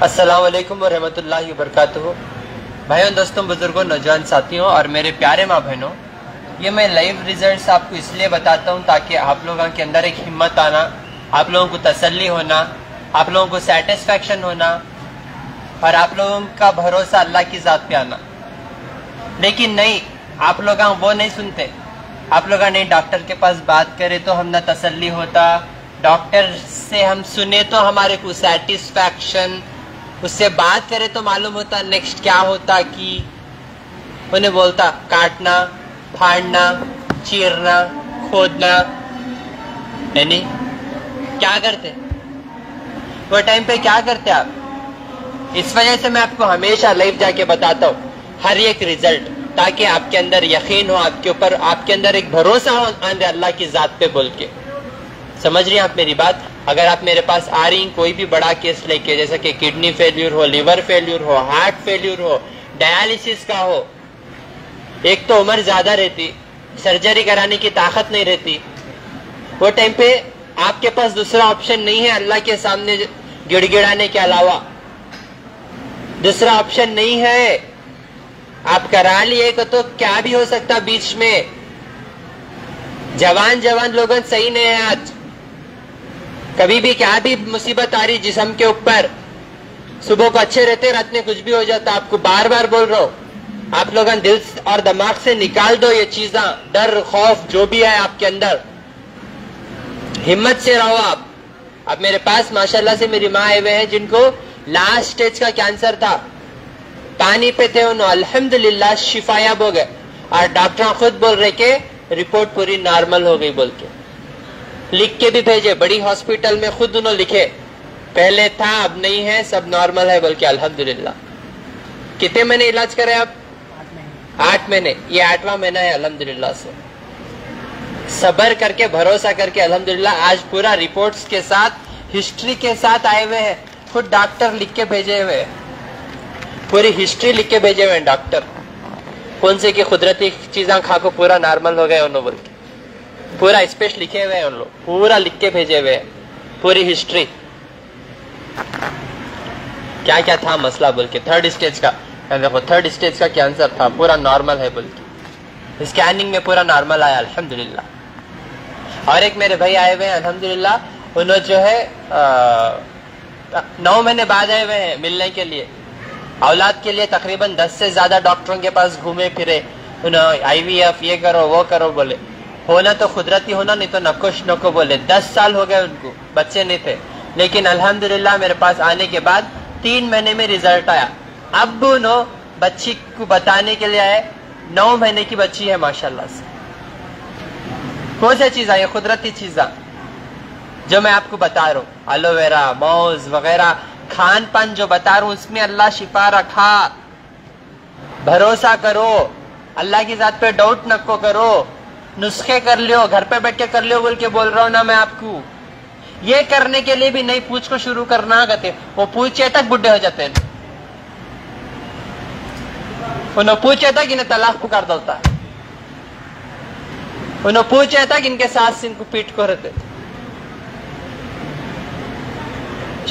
السلام علیکم ورحمۃ اللہ وبرکاتہ۔ بھائیوں، دوستوں، بزرگوں، نوجوان ساتھیوں اور میرے پیارے ماں بہنوں، یہ میں لائیو ریزلٹس آپ کو اس لیے بتاتا ہوں تاکہ آپ لوگوں کے اندر ایک ہمت آنا، آپ لوگوں کو تسلی ہونا، آپ لوگوں کو سیٹسفیکشن ہونا اور آپ لوگوں کا بھروسہ اللہ کی ذات پہ آنا۔ لیکن نہیں، آپ لوگ وہ نہیں سنتے۔ آپ لوگ نہیں، ڈاکٹر کے پاس بات کرے تو ہم نہ تسلی ہوتا، ڈاکٹر سے ہم سنے تو ہمارے کو سیٹسفیکشن، اس سے بات کرے تو معلوم ہوتا نیکسٹ کیا ہوتا کہ انہیں بولتا کاٹنا، پھاڑنا، چیرنا، کھودنا، یعنی کیا کرتے وہ ٹائم پہ، کیا کرتے آپ؟ اس وجہ سے میں آپ کو ہمیشہ لائیو جا کے بتاتا ہوں ہر ایک ریزلٹ، تاکہ آپ کے اندر یقین ہو، آپ کے اوپر، آپ کے اندر ایک بھروسہ ہو اللہ کی ذات پہ بول کے۔ سمجھ رہی ہیں آپ میری بات؟ اگر آپ میرے پاس آ رہی ہیں کوئی بھی بڑا کیس لے کے، جیسا کہ کڈنی فیلیور ہو، لیور فیلیور ہو، ہارٹ فیلیور ہو، ڈیالیسس کا ہو، ایک تو عمر زیادہ رہتی، سرجری کرانے کی طاقت نہیں رہتی، وہ ٹائم پہ آپ کے پاس دوسرا آپشن نہیں ہے اللہ کے سامنے گڑ گڑانے کے علاوہ، دوسرا آپشن نہیں ہے۔ آپ کرا لیے تو کیا بھی ہو سکتا بیچ میں۔ جوان لوگوں صحیح نہیں ہے آج، کبھی بھی کیا بھی مصیبت آ رہی جسم کے اوپر، صبح کو اچھے رہتے، رات میں کچھ بھی ہو جاتا۔ آپ کو بار بار بول رہا ہوں، آپ لوگوں دل اور دماغ سے نکال دو یہ چیزاں، ڈر، خوف جو بھی ہے آپ کے اندر، ہمت سے رہو آپ۔ اب میرے پاس ماشاءاللہ سے میری ماں آئے ہوئے ہیں جن کو لاسٹ سٹیج کا کینسر تھا، پانی پہ تھے، انہوں الحمدللہ شفایاب ہو گئے، اور ڈاکٹر خود بول رہے کہ رپورٹ پوری نارمل ہو گئی بول کے، لکھ کے بھی بھیجے بڑی ہاسپٹل میں، خود انہوں لکھے پہلے تھا اب نہیں ہے، سب نارمل ہے بول کے، الحمدللہ۔ کتنے مہینے علاج کرے آپ؟ 8 مہینے، یہ 8واں مہینہ ہے الحمدللہ سے۔ صبر کر کے، بھروسہ کر کے الحمدللہ آج پورا رپورٹس کے ساتھ، ہسٹری کے ساتھ آئے ہوئے ہیں، خود ڈاکٹر لکھ کے بھیجے ہوئے، پوری ہسٹری لکھ کے بھیجے ہوئے ہیں ڈاکٹر، کون سے کی قدرتی چیزاں کھا کو پورا نارمل ہو گئے انہوں بول کے، پورا اسپیش لکھے ہوئے ہیں ان لوگ، پورا لکھ کے بھیجے ہوئے ہیں پوری ہسٹری، کیا کیا تھا مسئلہ بول کے۔ 3rd اسٹیج کا، دیکھو 3rd اسٹیج کا کینسر تھا، پورا نارمل ہے بول کے، اسکیننگ میں پورا نارمل آیا الحمدللہ۔ اور ایک میرے بھائی آئے ہوئے ہیں الحمدللہ، انہوں جو ہے 9 مہینے بعد آئے ہوئے ہیں ملنے کے لیے، اولاد کے لیے تقریباً 10 سے زیادہ ڈاکٹروں کے پاس گھومے پھرے، انہوں IVF یہ کرو وہ کرو بولے، ہونا تو قدرتی ہونا، نہیں تو نکوش نکو بولے۔ 10 سال ہو گئے ان کو، بچے نہیں تھے، لیکن الحمدللہ میرے پاس آنے کے بعد 3 مہینے میں ریزلٹ آیا۔ اب انہوں بچی کو بتانے کے لیے آئے، 9 مہینے کی بچی ہے ماشاءاللہ سے۔ کون سی چیزاں؟ یہ قدرتی چیزاں جو میں آپ کو بتا رہا ہوں، الو ویرا، موز وغیرہ، کھان پان جو بتا رہا ہوں اس میں اللہ شفا رکھا۔ بھروسہ کرو، اللہ کی ذات پہ ڈاؤٹ نکو کرو، نسخے کر لیو، گھر پہ بیٹھ کے کر لیو بول کے بول رہا ہوں نا میں آپ کو۔ یہ کرنے کے لیے بھی نہیں پوچھ کو شروع کرنا کہتے، وہ پوچھے تک بڈھے ہو جاتے ہیں، انہوں پوچھے تک انہیں طلاق پکار ہوتا ہے، انہوں پوچھے تک ان کے ساتھ ان کو پیٹ کو رہتے۔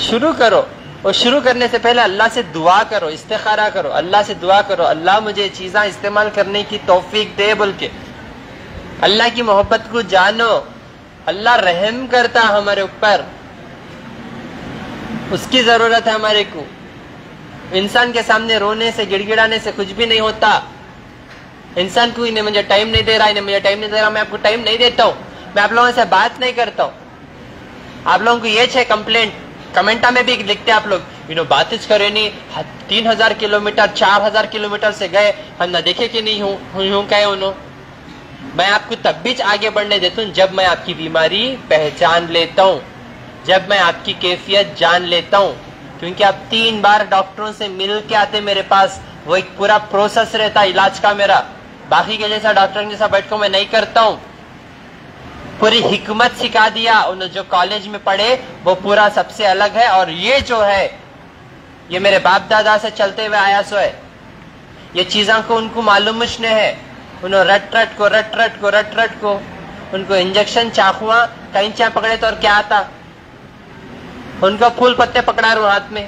شروع کرو، اور شروع کرنے سے پہلے اللہ سے دعا کرو، استخارہ کرو، اللہ سے دعا کرو، اللہ مجھے چیزاں استعمال کرنے کی توفیق دے بول کے۔ اللہ کی محبت کو جانو، اللہ رحم کرتا ہمارے اوپر، اس کی ضرورت ہے ہمارے کو۔ انسان کے سامنے رونے سے، گڑ گڑانے سے کچھ بھی نہیں ہوتا۔ انسان کو انہیں مجھے ٹائم نہیں دے رہا، انہیں مجھے ٹائم نہیں دے رہا، میں آپ کو ٹائم نہیں دیتا ہوں، میں آپ لوگوں سے بات نہیں کرتا ہوں۔ آپ لوگوں کو یہ ہے کمپلینٹ، کمنٹا میں بھی لکھتے آپ لوگ، بات کرے نہیں، 3000 کلومیٹر 4000 کلومیٹر سے گئے، ہم نہ دیکھے کہ نہیں ہوں کہے انہوں۔ میں آپ کو تب بھی آگے بڑھنے دیتا ہوں جب میں آپ کی بیماری پہچان لیتا ہوں، جب میں آپ کی کیفیت جان لیتا ہوں، کیونکہ آپ 3 بار ڈاکٹروں سے مل کے آتے میرے پاس، وہ ایک پورا پروسیس رہتا علاج کا میرا، باقی کے جیسا ڈاکٹر جیسا بیٹھ کو میں نہیں کرتا ہوں۔ پوری حکمت سکھا دیا، انہوں جو کالج میں پڑھے وہ پورا سب سے الگ ہے، اور یہ جو ہے یہ میرے باپ دادا سے چلتے ہوئے آیا سو ہے، یہ چیزاں کو ان کو معلوم مشنے ہے، انہوں رٹ رٹ کو ان کو انجیکشن چاقواں کہیں پکڑے تو اور کیا آتا، ان کو پھول پتے پکڑا رہا ہوں ہاتھ میں،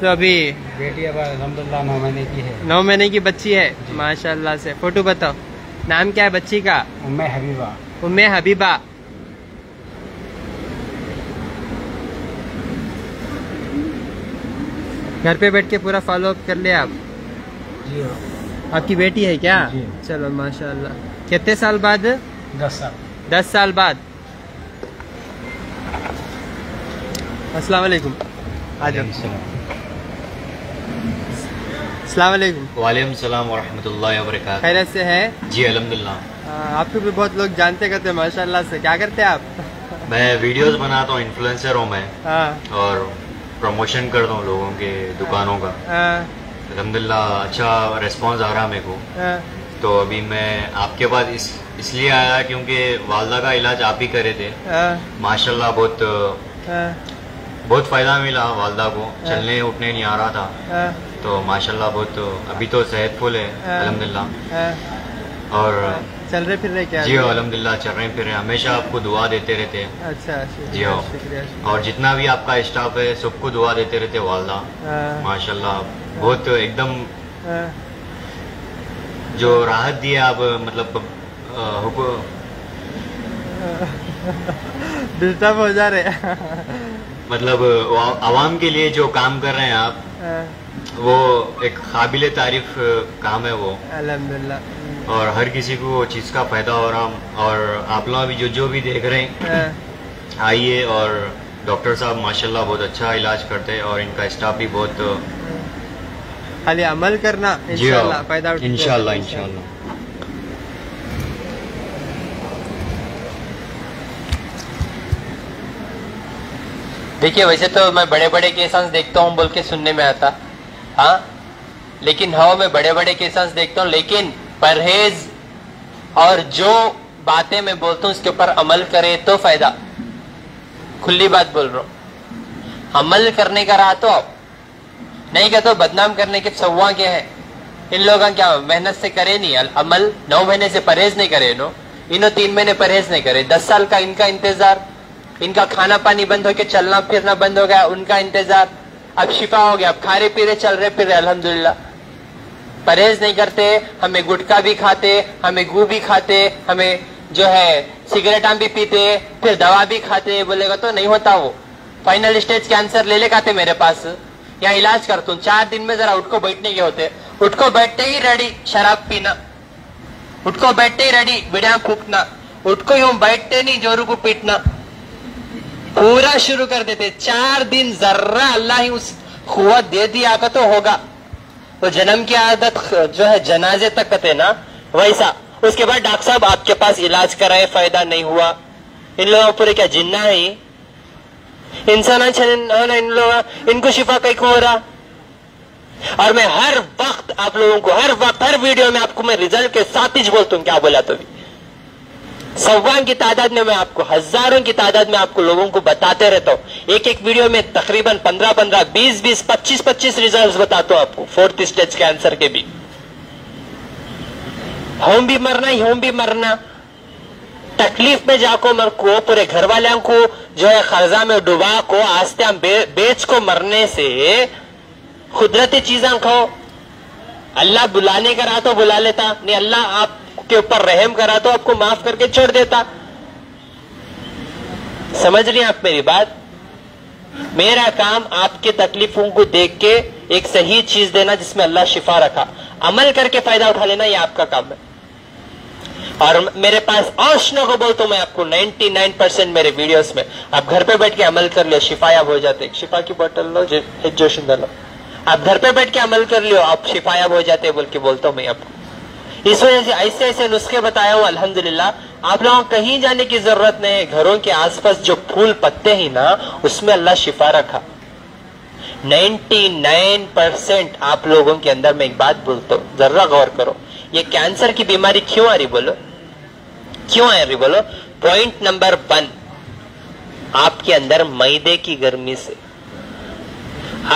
تو ابھی بیٹی اب الحمدللہ 9 مہینے کی ہے. 9 مہینے کی بچی ہے. ماشاء اللہ سے. فوٹو بتاؤ. نام کیا ہے بچی کا؟ ام حبیبہ. ام حبیبہ. گھر پہ بیٹھ کے پورا فالو اپ کر لیا آپ؟ جی آپ کی بیٹی ہے کیا؟ جی. چلو ماشاء اللہ. کتنے سال بعد؟ 10 سال. 10 سال بعد. السلام علیکم. آ جاؤ. السلام علیکم. وعلیکم السلام ورحمۃ اللہ وبرکاتہ. خیریت سے ہے؟ جی الحمدللہ. آپ کو بھی بہت لوگ جانتے کرتے ماشاء اللہ سے. کیا کرتے ہیں آپ؟ میں ویڈیوز بناتا ہوں, انفلوئنسر ہوں میں, اور پروموشن کرتا ہوں لوگوں کے دکانوں کا. الحمدللہ اچھا ریسپانس آ رہا میرے کو. تو ابھی میں آپ کے پاس اس لیے آیا کیونکہ والدہ کا علاج آپ ہی کرے تھے. ماشاءاللہ بہت فائدہ ملا والدہ کو. چلنے اٹھنے نہیں آ رہا تھا, تو ماشاءاللہ بہت ابھی تو صحت فل ہے الحمدللہ. اور چل رہے پھر رہے کیا؟ جی الحمدللہ چل رہے پھر رہے. ہمیشہ آپ کو دعا دیتے رہتے ہیں. اچھا جی ہاں. اور جتنا بھی آپ کا اسٹاف ہے سب کو دعا دیتے رہتے والدہ. ماشاءاللہ بہت ایک دم جو راحت دی ہے آپ, مطلب ڈسٹرب ہو جا رہے. مطلب عوام کے لیے جو کام کر رہے ہیں آپ, وہ ایک قابل تعریف کام ہے وہ الحمدللہ. اور ہر کسی کو وہ چیز کا فائدہ ہو رہا. اور آپ لوگ بھی جو بھی دیکھ رہے ہیں آئیے. اور ڈاکٹر صاحب ماشاءاللہ بہت اچھا علاج کرتے ہیں, اور ان کا اسٹاف بھی بہت. خالی عمل کرنا انشاءاللہ فائدہ انشاءاللہ انشاءاللہ. دیکھیے ویسے تو میں بڑے بڑے کیسز دیکھتا ہوں بول کے سننے میں آتا, ہاں, لیکن میں بڑے بڑے کیسز دیکھتا ہوں, لیکن پرہیز اور جو باتیں میں بولتا ہوں اس کے اوپر عمل کرے تو فائدہ. کھلی بات بول رہا ہوں. عمل کرنے کا رہا تو نہیں کہتا بدنام کرنے کے سوا کیا ہے. ان لوگوں کیا محنت سے کرے نہیں عمل. 9 مہینے سے پرہیز نہیں کرے, انہوں 3 مہینے پرہیز نہیں کرے. 10 سال کا ان کا انتظار, ان کا کھانا پانی بند ہو کے چلنا پھرنا بند ہو گیا, ان کا انتظار. اب شفا ہو گیا, اب کھا رہے پی رہے چل رہے پھر رہے الحمدللہ. پرہیز نہیں کرتے, ہمیں گٹکا بھی کھاتے, ہمیں گو بھی کھاتے, ہمیں جو ہے سگریٹاں بھی پیتے, پھر دوا بھی کھاتے. بولے گا تو نہیں ہوتا. وہ فائنل اسٹیج کینسر لے کھاتے میرے پاس, یا علاج کرتا ہوں. 4 دن میں ذرا اٹھ کو بیٹھنے کے ہوتے, اٹھ کو بیٹھتے ہی ریڈی شراب پینا, اٹھ کو بیٹھتے ہی ریڈی بیڑیاں پھونکنا, اٹھ کو یوں بیٹھتے نہیں جورو کو پیٹنا, پورا شروع کر دیتے. 4 دن ذرہ اللہ ہی اس قوت دے دیا کا تو ہوگا. وہ جنم کی عادت جو ہے جنازے تک کہتے نا ویسا. اس کے بعد ڈاکٹر صاحب آپ کے پاس علاج کرائے فائدہ نہیں ہوا. ان لوگوں پورے کیا جنہ ہے انسان, ان کو شفا کہیں ہو رہا. اور میں ہر وقت آپ لوگوں کو ہر وقت ہر ویڈیو میں آپ کو میں ریزلٹ کے ساتھ ہی بولتا ہوں. کیا بولا تو بھی سوان کی تعداد میں آپ کو ہزاروں کی تعداد میں آپ کو لوگوں کو بتاتے رہتا ہوں. ایک ویڈیو میں تقریباً 15 20 25 ریزلٹس بتاتا ہوں آپ کو. 4th اسٹیج کینسر کے بھی. ہوم بھی مرنا, تکلیف میں جا کو مر کو, پورے گھر والوں کو جو ہے قرضہ میں ڈوبا کو, آستے ہم بیچ کو مرنے سے قدرتی چیزیں کھاؤ. اللہ بلانے کا رہا تو بلا لیتا, نہیں اللہ آپ کے اوپر رحم کرا تو آپ کو معاف کر کے چھوڑ دیتا. سمجھ رہی ہیں آپ میری بات؟ میرا کام آپ کے تکلیفوں کو دیکھ کے ایک صحیح چیز دینا جس میں اللہ شفا رکھا, عمل کر کے فائدہ اٹھا لینا, یہ آپ کا کام ہے. اور میرے پاس اوشنوں کو بولتا ہوں میں آپ کو 99% میرے ویڈیوز میں آپ گھر پہ بیٹھ کے عمل کر لو, شفایاب ہو جاتے. ایک شفا کی بوتل لو, جوشندہ لو, آپ گھر پہ بیٹھ کے عمل کر لو, آپ شفایاب ہو جاتے بول کے بولتا ہوں میں آپ کو. اس وجہ سے ایسے نسخے بتایا ہوں الحمدللہ. آپ لوگوں کہیں جانے کی ضرورت نہیں ہے. گھروں کے آس پاس جو پھول پتے ہیں نا اس میں اللہ شفا رکھا. 99% آپ لوگوں کے اندر میں ایک بات بولتا ہوں, ذرا غور کرو. یہ کینسر کی بیماری کیوں آ رہی بولو, کیوں آ رہی بولو؟ پوائنٹ نمبر 1, آپ کے اندر معدے کی گرمی سے.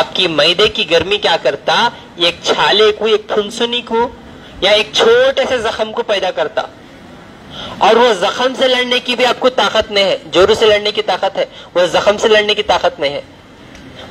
آپ کی معدے کی گرمی کیا کرتا, ایک چھالے کو, ایک پھنسنی کو یا ایک چھوٹے سے زخم کو پیدا کرتا. اور وہ زخم سے لڑنے کی بھی آپ کو طاقت نہیں ہے. جورو سے لڑنے کی طاقت ہے, وہ زخم سے لڑنے کی طاقت نہیں ہے.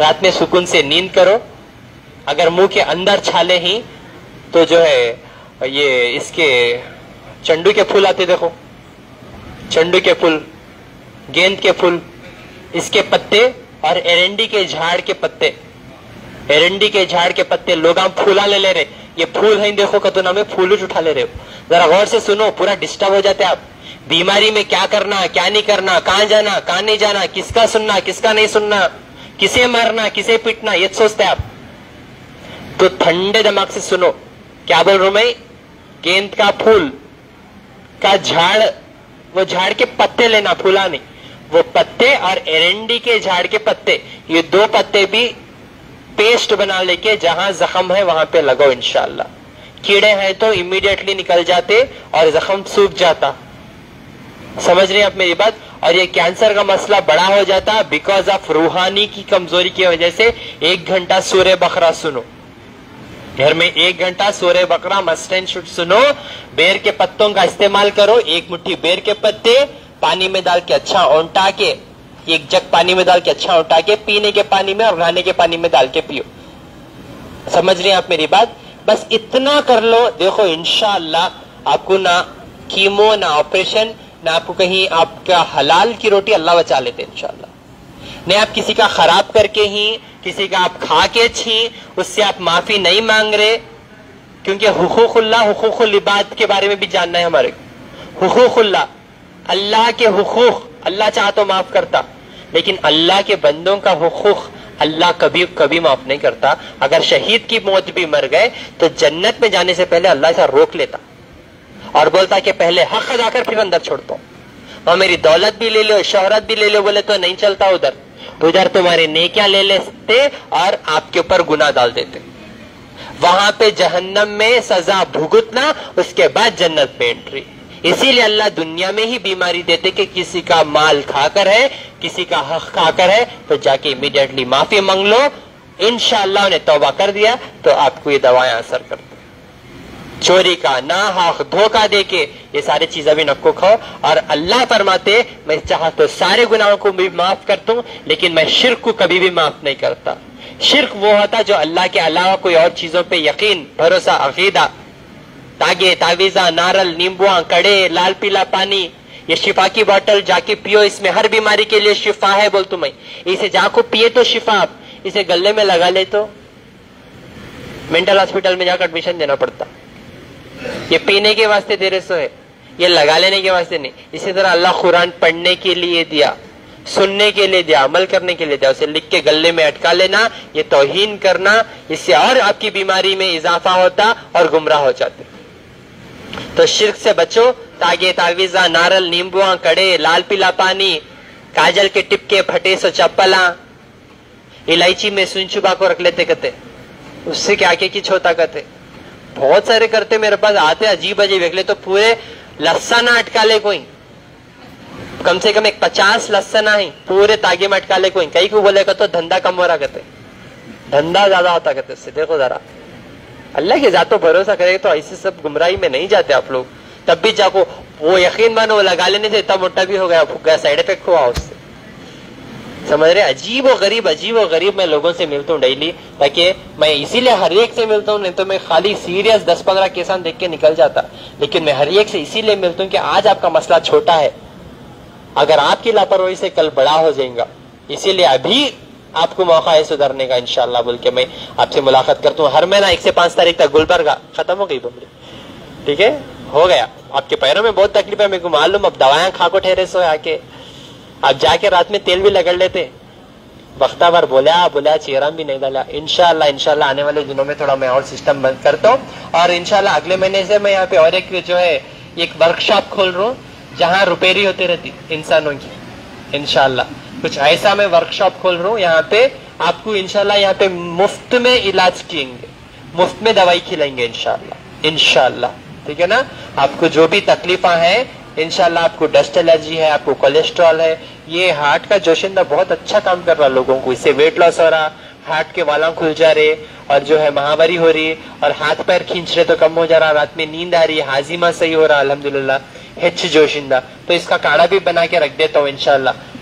رات میں سکون سے نیند کرو. اگر منہ کے اندر چھالے ہی تو جو ہے یہ اس کے چنڈو کے پھول آتے دیکھو, چنڈو کے پھول, گیند کے پھول, اس کے پتے اور ایرنڈی کے جھاڑ کے پتے, ایرنڈی کے جھاڑ کے پتے لوگ ہم پھولا لے رہے, یہ پھول ہیں دیکھو کتنا میں پھول اٹھا لے رہے ہو. ذرا غور سے سنو, پورا ڈسٹرب ہو جاتے آپ. بیماری میں کیا کرنا, کیا نہیں کرنا, کہاں جانا, کہاں نہیں جانا, کس کا سننا, کس کا نہیں سننا, کسے مارنا, کسے پیٹنا, یہ سوچتے آپ. تو ٹھنڈے دماغ سے سنو کیا بول رہا ہوں میں. گیند کا پھول کا جھاڑ, وہ جھاڑ کے پتے لینا, پھولا نہیں, وہ پتے اور ایرنڈی کے جھاڑ کے پتے, یہ دو پتے بھی پیسٹ بنا لے کے جہاں زخم ہے وہاں پہ لگاؤ. انشاءاللہ کیڑے ہیں تو امیڈیٹلی نکل جاتے اور زخم سوکھ جاتا. سمجھ رہے ہیں آپ میری بات. اور یہ کینسر کا مسئلہ بڑا ہو جاتا بیکاز آف روحانی کی کمزوری کی وجہ سے. 1 گھنٹہ سورہ بقرہ سنو, گھر میں 1 گھنٹہ سورہ بقرہ مسٹ اینڈ شوڈ سنو. بیر کے پتوں کا استعمال کرو, 1 مٹھی بیر کے پتے پانی میں ڈال کے اچھا اونٹا کے, 1 جگ پانی میں ڈال کے اچھا اونٹا کے پینے کے پانی میں اور نہانے کے پانی میں ڈال کے پیو. سمجھ رہے ہیں آپ میری بات. بس اتنا کر لو, دیکھو انشاءاللہ آپ کو نہ کیمو نہ آپریشن نہ آپ کو کہیں آپ کا حلال کی روٹی اللہ بچا لیتے انشاءاللہ. نہیں آپ کسی کا خراب کر کے ہی, کسی کا آپ کھا کے چھین, اس سے آپ معافی نہیں مانگ رہے. کیونکہ حقوق اللہ, حقوق العباد کے بارے میں بھی جاننا ہے ہمارے. حقوق اللہ, اللہ کے حقوق, اللہ چاہا تو معاف کرتا, لیکن اللہ کے بندوں کا حقوق اللہ کبھی کبھی معاف نہیں کرتا. اگر شہید کی موت بھی مر گئے تو جنت میں جانے سے پہلے اللہ اسے روک لیتا اور بولتا کہ پہلے حق ادا کر پھر اندر چھوڑتا ہوں. اور میری دولت بھی لے لو, شہرت بھی لے لو, بولے تو نہیں چلتا. ادھر تمہارے نیکیاں لے لیتے اور آپ کے اوپر گناہ ڈال دیتے. وہاں پہ جہنم میں سزا بھگتنا, اس کے بعد جنت میں انٹری. اسی لیے اللہ دنیا میں ہی بیماری دیتے کہ کسی کا مال کھا کر ہے, کسی کا حق کھا کر ہے, تو جا کے امیڈیٹلی معافی مانگ لو. انشاءاللہ انہیں توبہ کر دیا تو آپ کو یہ دوائیں اثر کرتی. چوری کا, ناحق دھوکہ دے کے, یہ ساری چیزیں بھی نکو کھاؤ. اور اللہ فرماتے میں چاہا تو سارے گناہوں کو بھی معاف کرتا ہوں, لیکن میں شرک کو کبھی بھی معاف نہیں کرتا. شرک وہ ہوتا جو اللہ کے علاوہ کوئی اور چیزوں پہ یقین, بھروسہ, عقیدہ, تاگے, تعویذہ, نارل, نیمبواں, کڑے, لال پیلا پانی, یہ شفا کی بوتل جا کے پیو, اس میں ہر بیماری کے لیے شفا ہے بول تمہیں. اسے جا کو پیے تو شفا, اسے گلے میں لگا لے تو مینٹل ہاسپٹل میں جا کر ایڈمیشن دینا پڑتا. یہ پینے کے واسطے تیرے سو ہے, یہ لگا لینے کے واسطے نہیں. اسی طرح اللہ قرآن پڑھنے کے لیے دیا, سننے کے لیے دیا, عمل کرنے کے لیے دیا. اسے لکھ کے گلے میں اٹکا لینا, یہ توہین کرنا, اس سے اور آپ کی بیماری میں اضافہ ہوتا اور گمراہ ہو جاتے. تو شرک سے بچو. تاگے, تعویذہ, نارل, نیمبواں, کڑے, لال پیلا پانی, کاجل کے ٹپکے, پھٹے سو چپلاں, الائچی میں سن چبا کو رکھ لیتے کہتے, اس سے کیا کیا کچھ ہوتا کہتے. بہت سارے کرتے, میرے پاس آتے عجیب عجیب دیکھ لے تو پورے لسن اٹکا لے کوئی, کم سے کم 50 لسن آئی پورے تاگے میں اٹکا لے کوئی. کئی کو بولے کہ تو دھندا کم ہو رہا کہتے, دھندا زیادہ ہوتا کہتے. اس سے دیکھو ذرا, اللہ کے ذات بھروسہ کرے تو ایسے سب گمراہی میں نہیں جاتے آپ لوگ. تب بھی جا کو وہ یقین مانو, وہ لگا لینے سے اتنا موٹا بھی ہو گیا, پھک گیا, سائڈ افیکٹ ہوا اس سے. سمجھ رہے, عجیب و غریب میں لوگوں سے ملتا ہوں ڈیلی, تاکہ میں اسی لیے ہر ایک سے ملتا ہوں. نہیں تو میں خالی سیریس 10-15 کیسان دیکھ کے نکل جاتا, لیکن میں ہر ایک سے اسی لیے ملتا ہوں کہ آج آپ کا مسئلہ چھوٹا ہے, اگر آپ کی لاپرواہی سے کل بڑا ہو جائے گا. اسی لیے ابھی آپ کو موقع ہے سدھرنے کا انشاءاللہ بول کے میں آپ سے ملاقات کرتا ہوں. ہر مہینہ 1 سے 5 تاریخ تک گلبرگہ ختم ہو گئی بمری, ٹھیک ہے, ہو گیا. آپ کے پیروں میں بہت تکلیف ہے میرے کو معلوم, اب دوائیں کھا کو ٹھہرے سو آ کے, آپ جا کے رات میں تیل بھی لگڑ لیتے, وقتہ بھر بولا چہرہ بھی نہیں ڈالا. انشاءاللہ آنے والے دنوں میں تھوڑا میں اور سسٹم بند کرتا ہوں. اور انشاءاللہ اگلے مہینے سے میں یہاں پہ اور ایک جو ہے ایک ورکشاپ کھول رہا ہوں جہاں ریپیری ہوتی رہتی انسانوں کی. انشاءاللہ کچھ ایسا میں ورکشاپ کھول رہا ہوں, یہاں پہ آپ کو انشاءاللہ یہاں پہ مفت میں علاج کییں گے, مفت میں دوائی کھلائیں گے انشاءاللہ, ٹھیک ہے نا. آپ کو جو بھی تکلیفیں ہیں انشاءاللہ, آپ کو ڈسٹ الرجی ہے, آپ کو کولیسٹرول ہے, یہ ہارٹ کا جوشندہ بہت اچھا کام کر رہا لوگوں کو. اس سے ویٹ لاس ہو رہا, ہارٹ کے والاں کھل جا رہے, اور جو ہے مہاوری ہو رہی, اور ہاتھ پیر کھینچ رہے تو کم ہو جا رہا, رات میں نیند آ رہی, ہاضمہ صحیح ہو رہا الحمدللہ, ہچ جوشندہ. تو اس کا کاڑھا بھی بنا کے رکھ دیتا ہوں انشاءاللہ.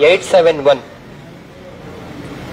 871,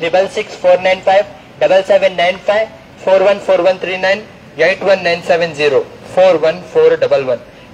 666 495 7795 414139 81970 41411।